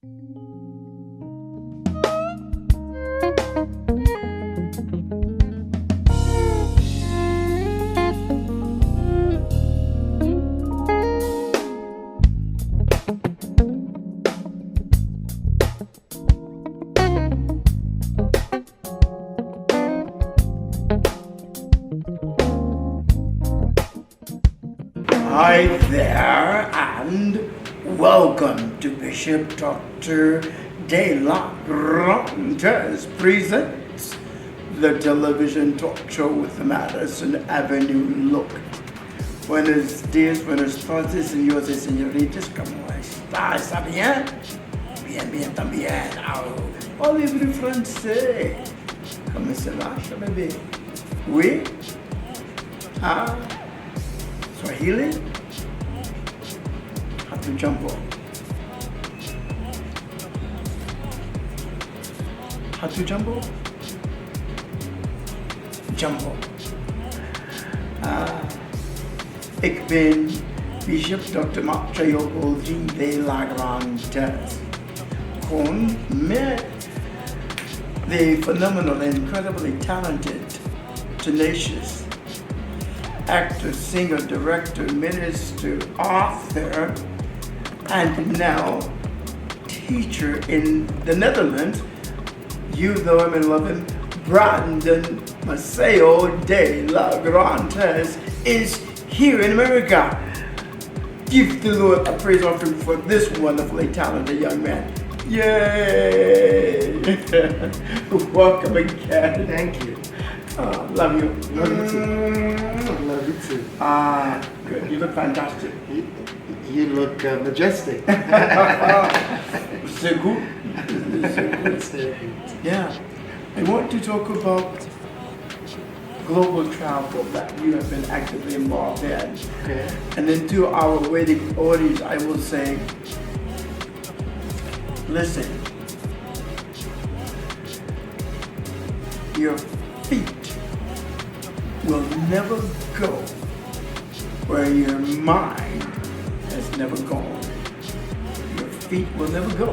Hi there, and welcome to Bishop Dr. De La Grandes presents the television talk show with the Madison Avenue look. Buenos días, buenas tardes, señores y señoritas, ¿cómo está? ¿Está bien? Bien, bien, también. Oh, libre français. Comment ça marche, bébé? Oui? Ah? Swahili? Hatu jambo. Hatu jambo? Jambo. Ik ben Bishop Dr. Matthew Golding de la Grandes. Con me, the phenomenal, incredibly talented, tenacious actor, singer, director, minister, author, and now teacher in the Netherlands. You know him and love him. Brandon Maceo de la Grandes is here in America. Give the Lord a praise offering for this wonderfully talented young man. Yay! Welcome again. Thank you. Love you. Love you too. Love you too. Good. You look fantastic. You look majestic. C'est good. Yeah. I want to talk about global travel that you have been actively involved in. Okay. And then to our waiting audience, I will say, listen, your feet will never go where your mind has never gone. Your feet will never go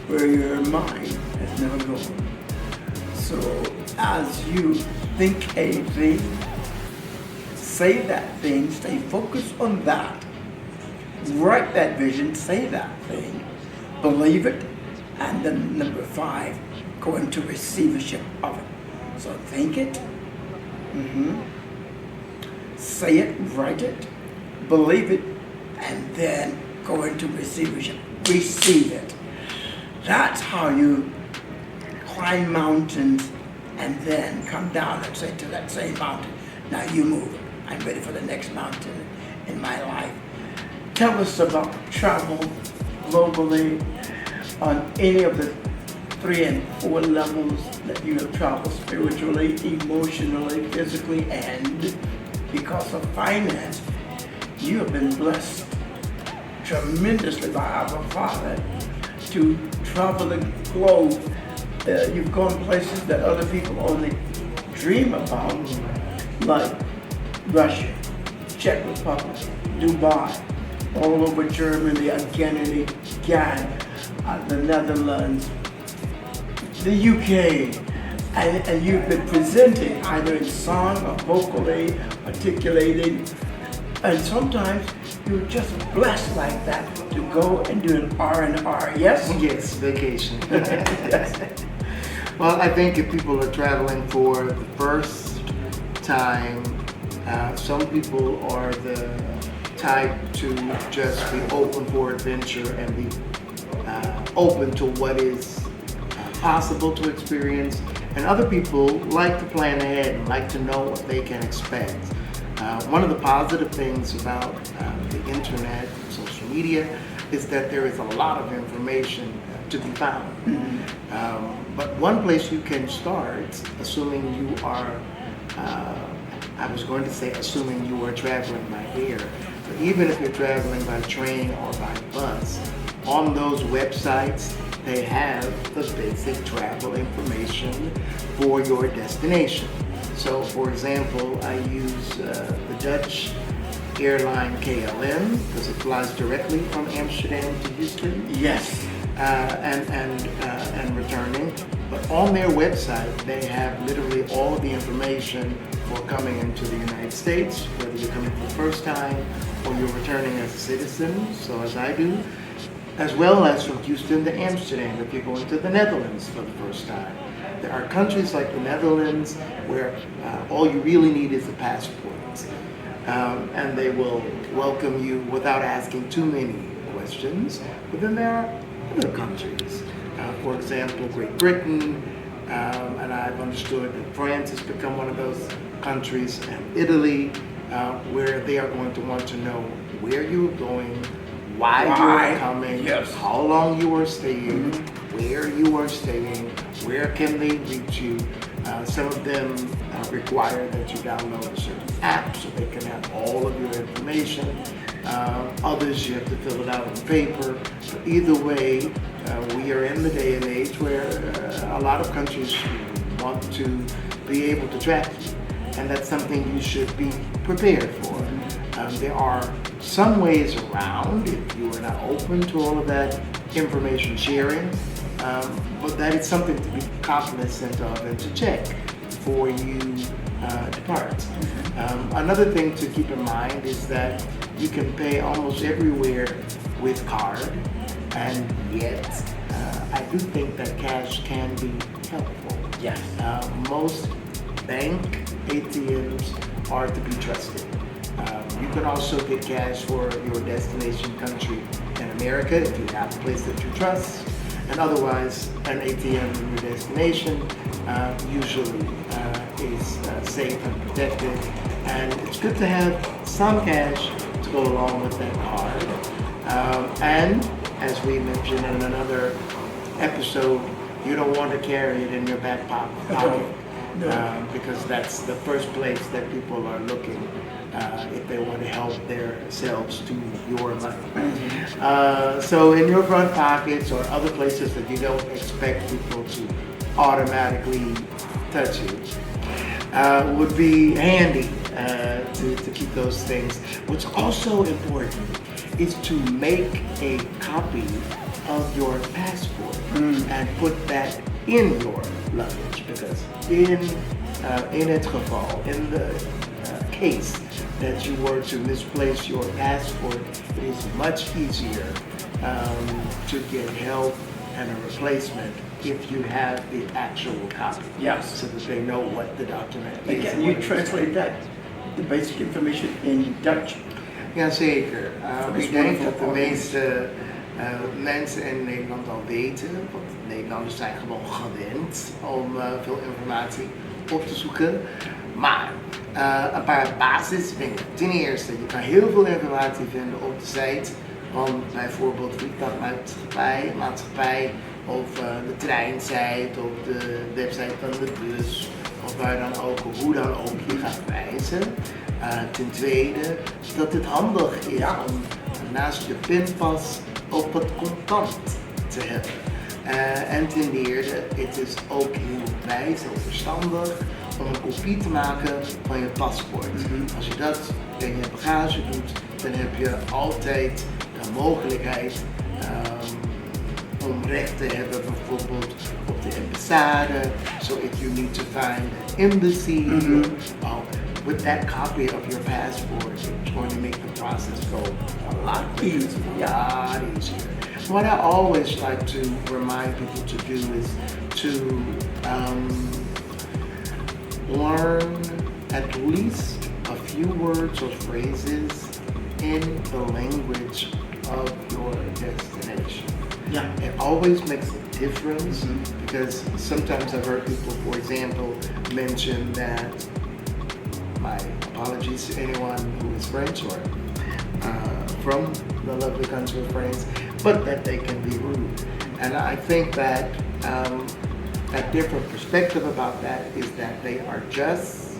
where your mind has never gone. So as you think a thing, say that thing, stay focused on that, write that vision, say that thing, believe it, and then number 5, go into receivership of it. So think it, say it, write it, believe it, and then go into receivership. Receive it. That's how you climb mountains and then come down and say to that same mountain, now you move it. I'm ready for the next mountain in my life. Tell us about travel globally on any of the 3 and 4 levels that you have traveled spiritually, emotionally, physically, and because of finance, you have been blessed tremendously by our Father to travel the globe. You've gone places that other people only dream about, like Russia, Czech Republic, Dubai, all over Germany, again, the Netherlands, the UK, and you've been presenting either in song or vocally, articulating, and sometimes you're just blessed like that to go and do an R&R, yes? Yes, vacation. Yes. Well, I think if people are traveling for the first time, some people are the type to just be open for adventure and be open to what is possible to experience. And other people like to plan ahead and like to know what they can expect. One of the positive things about the internet, social media, is that there is a lot of information to be found. But one place you can start, assuming you are, I was going to say assuming you are traveling by air, but even if you're traveling by train or by bus, on those websites, they have the basic travel information for your destination. So, for example, I use the Dutch airline KLM because it flies directly from Amsterdam to Houston. Yes. and returning. But on their website, they have literally all of the information for coming into the United States, whether you're coming for the first time or you're returning as a citizen, so as I do, as well as from Houston to Amsterdam if you're going to the Netherlands for the first time. There are countries like the Netherlands where all you really need is a passport. And they will welcome you without asking too many questions. But then there are other countries. For example, Great Britain, and I've understood that France has become one of those countries, and Italy, where they are going to want to know where you're going, why you are coming, yes, how long you are staying, where you are staying, where can they reach you. Some of them require that you download a certain app so they can have all of your information. Others, you have to fill it out on paper. But either way, we are in the day and age where a lot of countries want to be able to track you, and that's something you should be prepared for. There are some ways around if you are not open to all of that information sharing, but that is something to be cognizant of and to check before you depart. Another thing to keep in mind is that you can pay almost everywhere with card, and yet I do think that cash can be helpful. Yes. Most bank ATMs are to be trusted. You can also get cash for your destination country in America if you have a place that you trust, and otherwise an ATM in your destination usually is safe and protected, and it's good to have some cash to go along with that card. And as we mentioned in another episode, you don't want to carry it in your back pocket. No. Because that's the first place that people are looking if they want to help themselves to your money. So in your front pockets or other places that you don't expect people to automatically touch you would be handy to keep those things. What's also important is to make a copy of your passport and put that in your luggage, because in het geval, in the case that you were to misplace your passport, it is much easier to get help and a replacement if you have the actual copy. Yes. So that they know what the document is. Can you translate that, the basic information in Dutch? Jazeker. Ik denk dat de meeste mensen in Nederland al weten, want Nederlanders zijn gewoon gewend om veel informatie op te zoeken. Maar een paar basisdingen. Ten eerste, je kan heel veel informatie vinden op de site van bijvoorbeeld vliegtuigmaatschappij of de treinsite of de website van de bus of waar dan ook, hoe dan ook je gaat reizen. Ten tweede, dat het handig is om naast je pinpas ook wat contant te hebben. En ten derde, het is ook heel wijs, heel verstandig om een kopie te maken van je paspoort. Als je dat in je bagage doet, dan heb je altijd de mogelijkheid om recht te hebben bijvoorbeeld op de ambassade. So if you need to find an embassy, with that copy of your passport, it's going to make the process go a lot easier. What I always like to remind people to do is to learn at least a few words or phrases in the language of your destination. Yeah. It always makes a difference because sometimes I've heard people, for example, mention that, my apologies to anyone who is French or from the lovely country of France, but that they can be rude. And I think that a different perspective about that is that they are just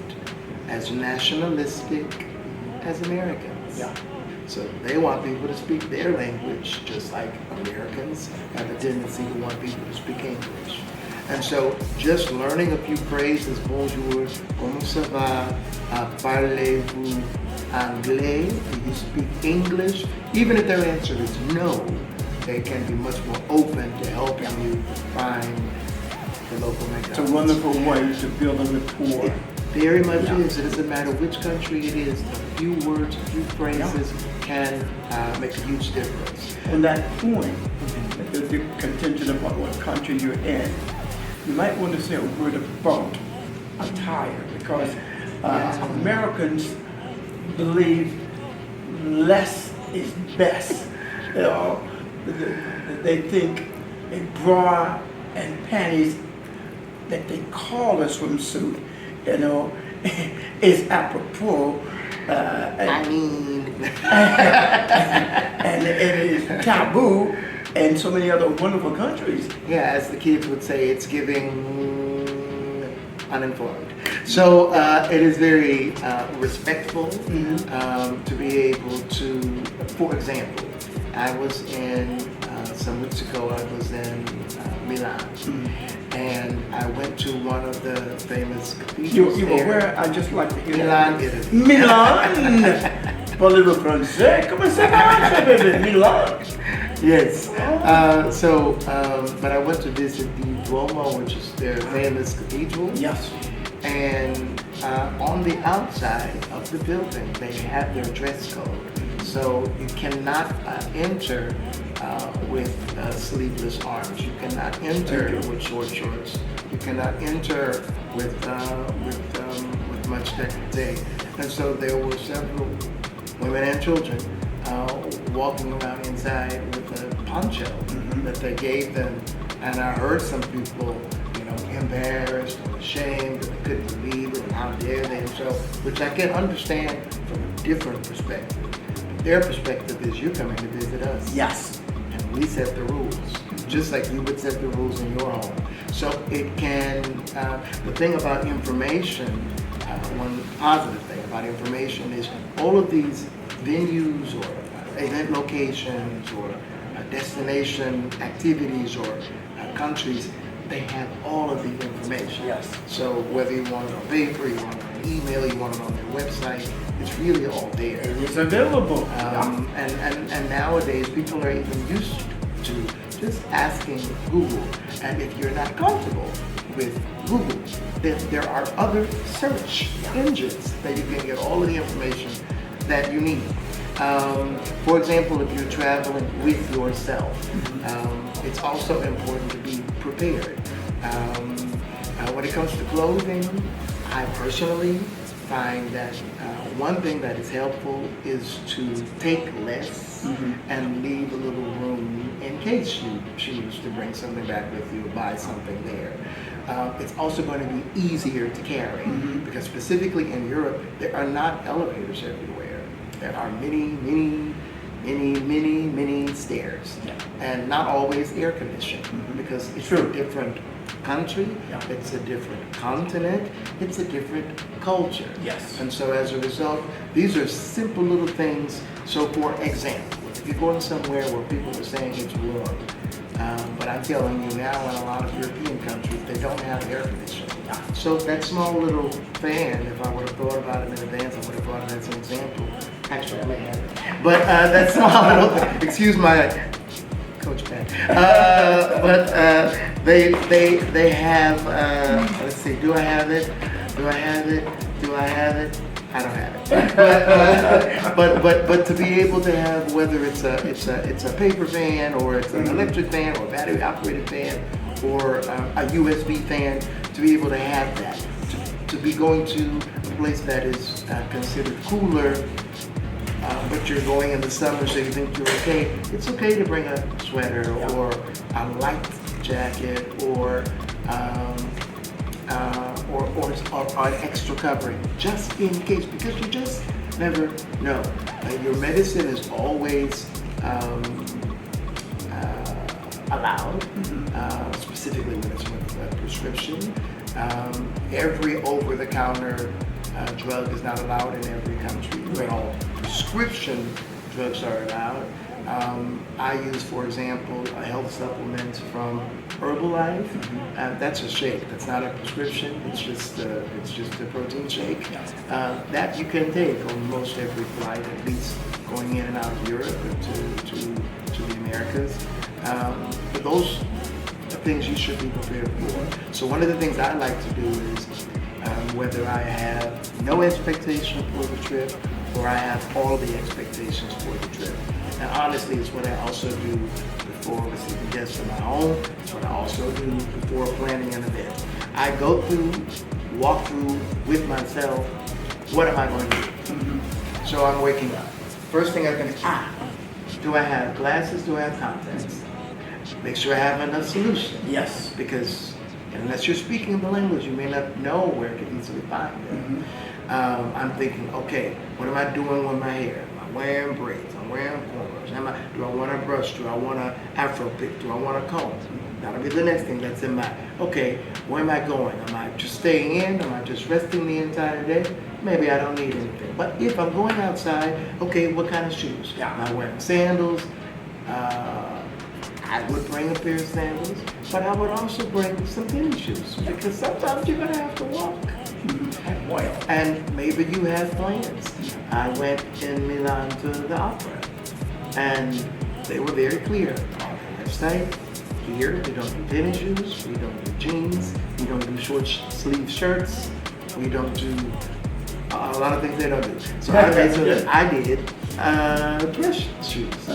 as nationalistic as Americans. Yeah. So they want people to speak their language just like Americans have a tendency to want people to speak English. And so just learning a few phrases, bonjour, comment ça va, parlez-vous anglais, do you speak English? Even if their answer is no, they can be much more open to helping you find the local McDonald's. It's a wonderful way to build a rapport. It very much is. It doesn't matter which country it is. A few words, a few phrases can make a huge difference. On that point, the contingent about what country you're in, you might want to say a word about attire, because Americans believe less is best. You know, they think a bra and panties that they call a swimsuit, you know, is apropos. I mean, and it is taboo in so many other wonderful countries. yeah, as the kids would say, it's giving uninformed. So it is very respectful to be able to, for example, I was in, some weeks ago, I was in Milan, and I went to one of the famous cathedrals. You were there. where? I just like to hear Milan, that. Italy. Milan! Parlez-vous français? Comment ça marche, bébé? Milan? Yes. But I went to visit the Duomo, which is their famous cathedral. Yes. And on the outside of the building, they have their dress code. So you cannot enter with sleeveless arms. You cannot enter with short shorts. You cannot enter with much décolleté. And so there were several women and children walking around inside with a poncho that they gave them. And I heard some people, embarrassed or ashamed, that they couldn't believe it, and how dare they, and so, which I can understand from a different perspective. Their perspective is, you're coming to visit us. Yes. And we set the rules, just like you would set the rules in your home. So it can, the thing about information, one positive thing about information is all of these venues or event locations or destination activities or countries, they have all of the information. Yes. So whether you want it on paper, you want it on email, you want it on their website, it's really all there. It's available. And nowadays people are even used to just asking Google. And if you're not comfortable with Google, then there are other search engines that you can get all of the information that you need. For example, if you're traveling with yourself, it's also important to be prepared. When it comes to clothing, I personally find that one thing that is helpful is to take less and leave a little room in case you choose to bring something back with you, buy something there. It's also going to be easier to carry because specifically in Europe, there are not elevators everywhere. There are many stairs, and not always air conditioned because it's a different country, it's a different continent, it's a different culture. Yes. And so as a result, these are simple little things. So for example, if you're going somewhere where people are saying it's warm, but I'm telling you now in a lot of European countries, they don't have air conditioning. So that small little fan, if I would have thought about it in advance, I would have thought of that as an example. Actually, I may have it. But that small little thing, excuse my Coach Pat. They have, let's see, do I have it? Do I have it? Do I have it? I don't have it. But to be able to have, whether it's a paper fan or it's an electric fan or a battery operated fan or a USB fan, to be able to have that, to be going to a place that is considered cooler, but you're going in the summer, so you think you're okay. It's okay to bring a sweater or a light jacket or an extra covering, just in case, because you just never know. Your medicine is always allowed, specifically when it's with a prescription. Every over-the-counter drug is not allowed in every country. All prescription drugs are allowed. I use, for example, a health supplement from Herbalife. That's a shake. That's not a prescription. It's just a protein shake that you can take on most every flight, at least going in and out of Europe to the Americas. But those are things you should be prepared for. So one of the things I like to do is whether I have no expectation for the trip or I have all the expectations for the trip. And honestly, it's what I also do before receiving guests in my home. It's what I also do before planning an event. I go through, walk through with myself, what am I going to do? Mm-hmm. So I'm waking up. First thing I'm going to do I have glasses? Do I have contacts? Make sure I have enough solution. Yes. Because unless you're speaking the language, you may not know where to easily find them. Mm-hmm. I'm thinking, okay, what am I doing with my hair? Am I wearing braids? I'm wearing cornrows. Do I want a brush? Do I want an afro pick? Do I want a comb? That'll be the next thing that's in my, okay, where am I going? Am I just staying in? Am I just resting the entire day? Maybe I don't need anything. But if I'm going outside, okay, what kind of shoes? Am I wearing sandals? I would bring a pair of sandals, but I would also bring some tennis shoes because sometimes you're gonna have to walk. And maybe you have plans. I went in Milan to the opera, and they were very clear on the website. Here, we don't do tennis shoes, we don't do jeans, we don't do short sleeve shirts, we don't do a lot of things they don't do. So I made sure that I did dress shoes.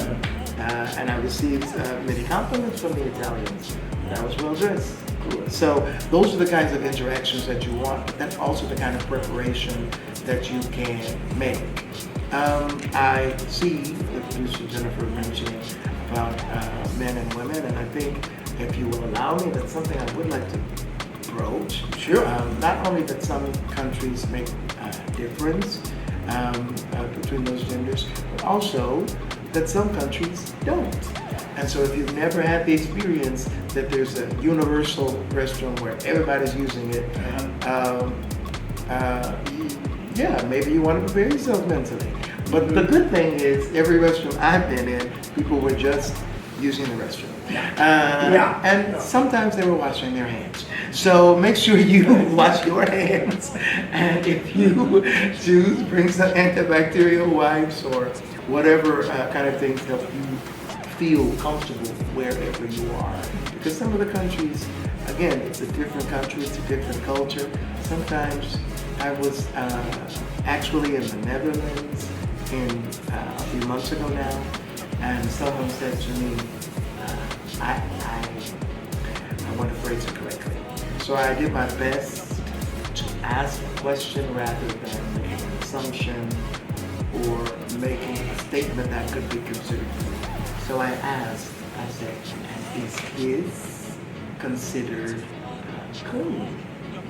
And I received many compliments from the Italians. I was well dressed. Cool. So those are the kinds of interactions that you want, but that's also the kind of preparation that you can make. I see the producer Jennifer mentioning about men and women, and I think if you will allow me, that's something I would like to broach. Sure. Not only that some countries make a difference between those genders, but also that some countries don't. And so if you've never had the experience that there's a universal restroom where everybody's using it, yeah, maybe you want to prepare yourself mentally. But the good thing is, every restroom I've been in, people were just using the restroom. And sometimes they were washing their hands. So make sure you wash your hands. And if you choose, bring some antibacterial wipes or whatever kind of things help you feel comfortable wherever you are. Because some of the countries, again, it's a different country, it's a different culture. Sometimes I was actually in the Netherlands a few months ago now, and someone said to me, I want to phrase it correctly. So I did my best to ask a question rather than making an assumption or making a statement that could be considered true. So I asked, I said, is his considered clean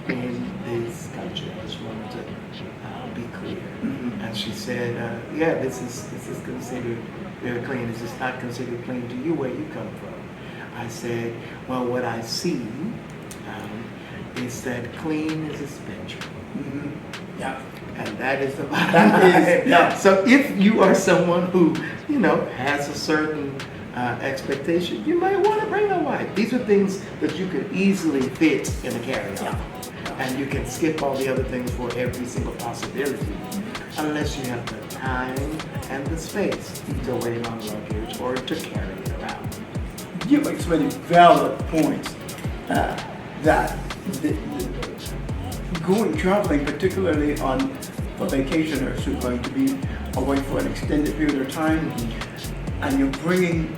in this country? I just wanted to be clear. Mm-hmm. And she said, yeah, this is considered very clean. Is this not considered clean to you where you come from? I said, well, what I see is that clean is a spectrum. Mm-hmm. Yeah. And that is the bottom line. Yeah. So if you are someone who, has a certain expectation, you might want to bring a wife. These are things that you can easily fit in a carry-on. Yeah. And you can skip all the other things for every single possibility, unless you have the time and the space to wait on luggage or to carry it around. You make so many valid points that going traveling, particularly for vacationers who are going to be away for an extended period of time, and you're bringing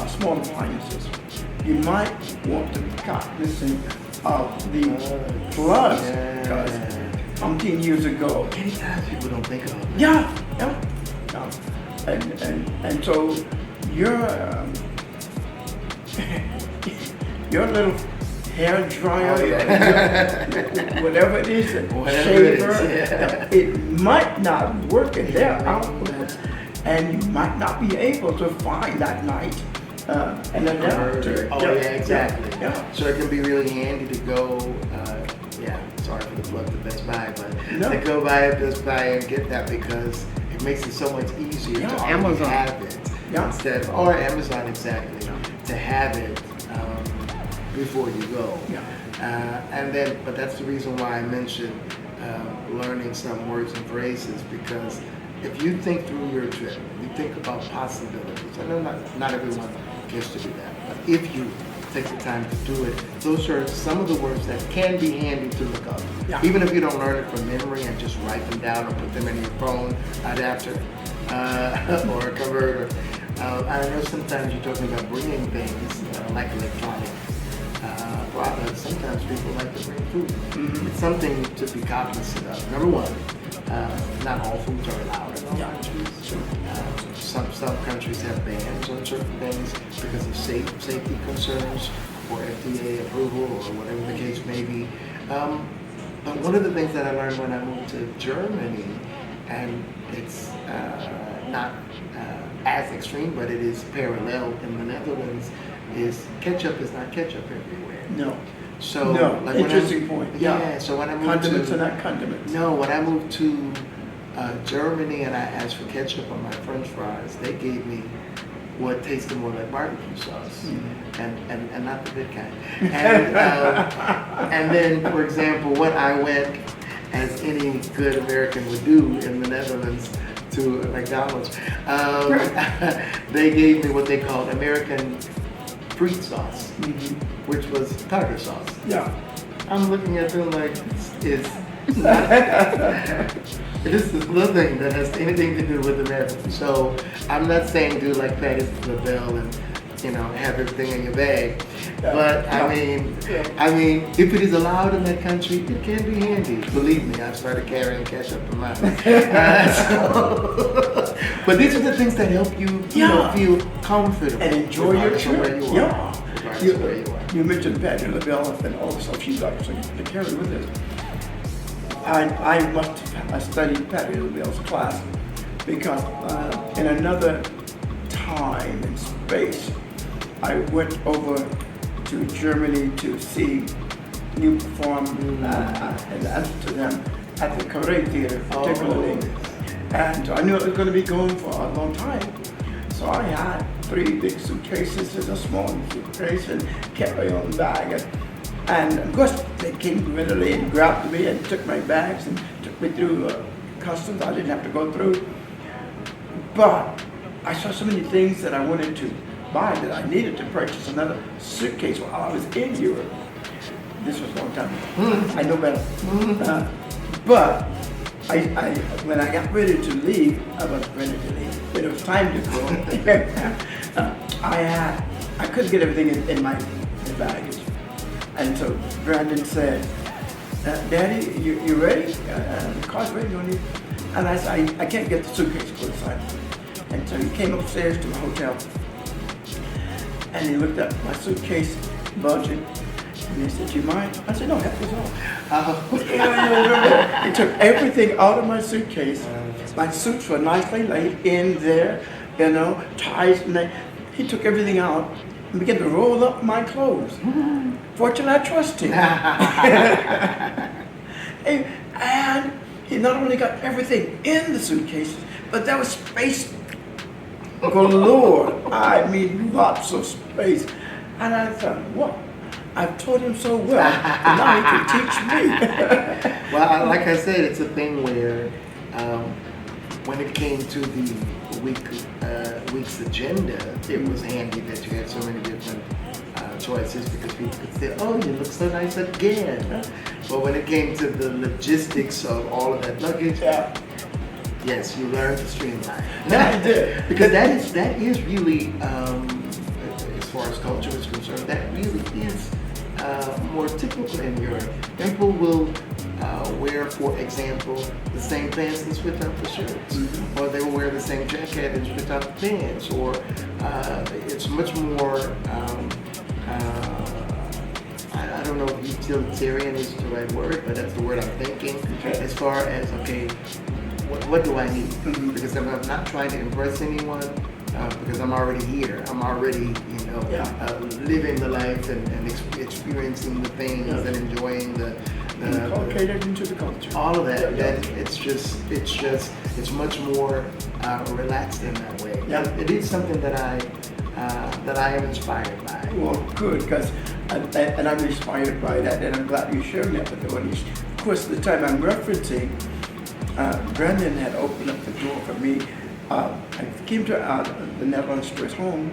small appliances, you might want to be cognizant of the plugs, because 15 years ago, many times people don't think about that. Yeah. And so your little hair dryer, whatever it is, shaver, it might not work in their outlet, and you might not be able to find that night an adapter. Oh, yeah, exactly. Yeah. So it can be really handy to go, sorry for the plug to Best Buy, but to go by at Best Buy and get that, because it makes it so much easier to Amazon. Have it instead of, or Amazon, exactly, to have it before you go. But that's the reason why I mentioned learning some words and phrases, because if you think through your trip, you think about possibilities, foods. I know not everyone gets to do that, but if you take the time to do it, those are some of the words that can be handy to look up. Yeah. Even if you don't learn it from memory and just write them down or put them in your phone adapter or a converter. I know sometimes you're talking about bringing things like electronic products. Sometimes people like to bring food. Mm-hmm. It's something to be cognizant of. Number one, not all foods are allowed in all Yeah. countries. Some countries have bans on certain things because of safety concerns or FDA approval or whatever the case may be. But one of the things that I learned when I moved to Germany, and it's not as extreme, but it is parallel in the Netherlands, is ketchup is not ketchup everywhere. No. So, No. like Interesting point. Yeah. So when I moved Condiments to are not condiments. no, when I moved to Germany and I asked for ketchup on my French fries, they gave me what tasted more like barbecue sauce, and not the good kind. And then, for example, when I went, as any good American would do in the Netherlands, to McDonald's, they gave me what they called American fried sauce, which was tartar sauce. Yeah. I'm looking at them like, this is nothing that has anything to do with America. So I'm not saying do like Patty LaBelle and have everything in your bag. But I mean, if it is allowed in that country, it can be handy. Believe me, I've started carrying ketchup in mine. But these are the things that help you, feel comfortable And enjoy your regardless of trip. where you are. Yeah. Regardless of where you are. You mentioned Patty LaBelle and all the stuff she's actually to carry with it. I studied Patty LaBelle's class because in another time and space, I went over to Germany to see you perform in Amsterdam at the Carré Theater, particularly. And I knew I was going to be going for a long time. So I had 3 big suitcases and a small suitcase and carry-on bag. And of course, they came readily and grabbed me and took my bags and took me through customs. I didn't have to go through. But I saw so many things that I wanted to buy that I needed to purchase another suitcase while I was in Europe. This was a long time ago. I know better. But when I got ready to leave, I wasn't ready to leave. It was time to go. I couldn't get everything in my baggage. And so Brandon said, Daddy, you ready? The car's ready, don't you? And I said, I can't get the suitcase to the side. And so he came upstairs to the hotel. And he looked at my suitcase budget. And he said, do you mind? I said, no, that was all. He took everything out of my suitcase. My suits were nicely laid in there, ties. And he took everything out and began to roll up my clothes. Fortunately, I trust him. And he not only got everything in the suitcases, but there was space galore. I mean, lots of space. And I thought, what? I've taught him so well, and now he can teach me. Well, like I said, it's a thing where when it came to the week's agenda, it was handy that you had so many different choices because people could say, oh, you look so nice again. But when it came to the logistics of all of that luggage, yes, you learned to streamline. Yeah, I did. Because that is really, as far as culture is concerned, that really is more typical in Europe. People will wear, for example, the same pants and switch out the shirts, or they will wear the same jacket and switch out the pants, or it's much more. I don't know if utilitarian is the right word, but that's the word I'm thinking. As far as what do I need? Because I'm not trying to impress anyone. Because I'm already here. I'm already, living the life and experiencing the things and enjoying the Inculcated into the culture. all of that. Then it's much more relaxed in that way. Yeah. It is something that I am inspired by. Well, good, because and I'm inspired by that, and I'm glad you shared that with the audience. Of course, the time I'm referencing, Brandon had opened up the door for me I came to the Netherlands to his home,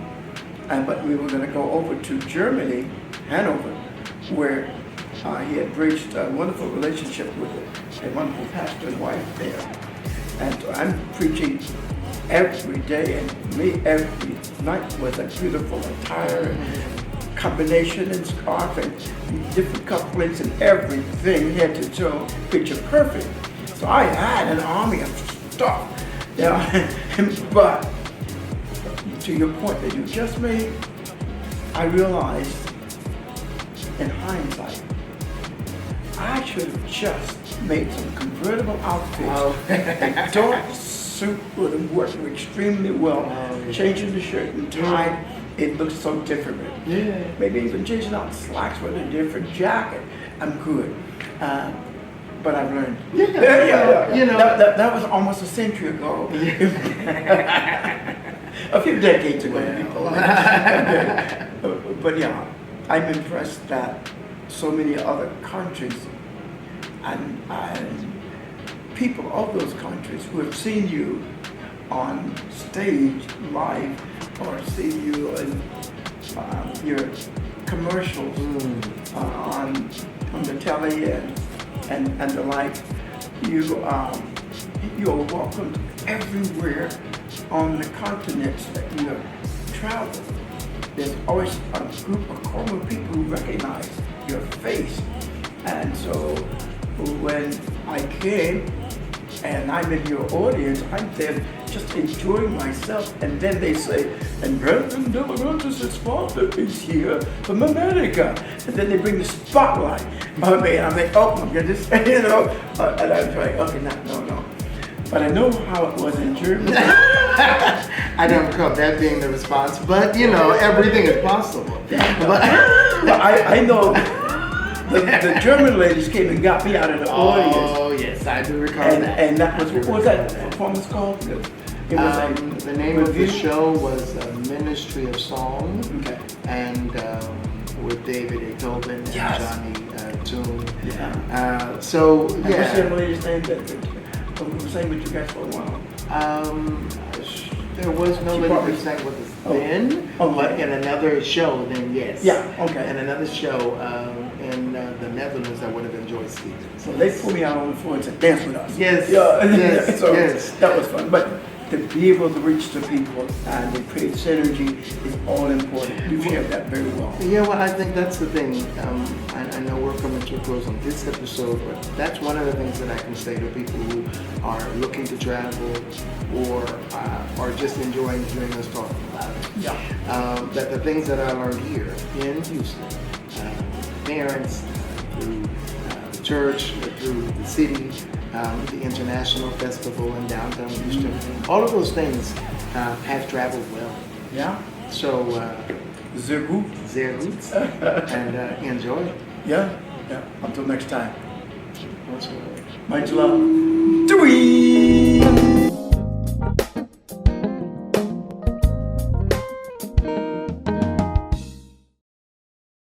but we were going to go over to Germany, Hanover, where he had bridged a wonderful relationship with a wonderful pastor and wife there. And so I'm preaching every day, and me every night was a beautiful attire and combination and scarf and different couplings and everything, head to toe, picture perfect. So I had an army of stuff, you know. But to your point that you just made, I realized in hindsight, I should have just made some convertible outfits. A dark suit would have worked extremely well. Changing the shirt and tie, it looks so different. Yeah. Maybe even changing out slacks with a different jacket. I'm good. But I've learned. Yeah. You know, that was almost a century ago. A few decades ago. But yeah, I'm impressed that so many other countries and people of those countries who have seen you on stage live or seen you in your commercials on the telly and the like, you're welcomed everywhere on the continents that you have traveled. There's always a group of common people who recognize your face. And so when I came and I'm in your audience, I'm there just enjoying myself, and then they say, and Brethren Deliverance Father is here from America. And then they bring the spotlight on me, and I'm like, oh my goodness, you know, and I'm like, okay, no. But I know how it was in Germany. I don't recall that being the response, but you know, everything is possible. But I know the German ladies came and got me out of the audience. Oh yes, I do recall that. And that was, what was that performance called? It was the name of the show was Ministry of Song, and with David Tobin and Johnny Toon. Yeah. So and yeah. what's the lady's name that was saying with you guys for a while? There was no lady who sang with us then, but in another show, then yes. Yeah, okay. In another show in the Netherlands, I would have enjoyed Stevens. So they pulled me out on the floor and said, dance with us. Yes, yeah. So yes. That was fun. But to be able to reach the people and to create synergy is all important. You shared that very well. Yeah, well, I think that's the thing. I know we're coming to a close on this episode, but that's one of the things that I can say to people who are looking to travel or are just enjoying hearing us talk about it. Yeah. That the things that I learned here in Houston, parents, through the church, through the city, the International Festival in downtown Houston, all of those things have traveled well. Yeah. So, Sehr gut. And enjoy. Yeah. Until next time. What's Much love. Dwee!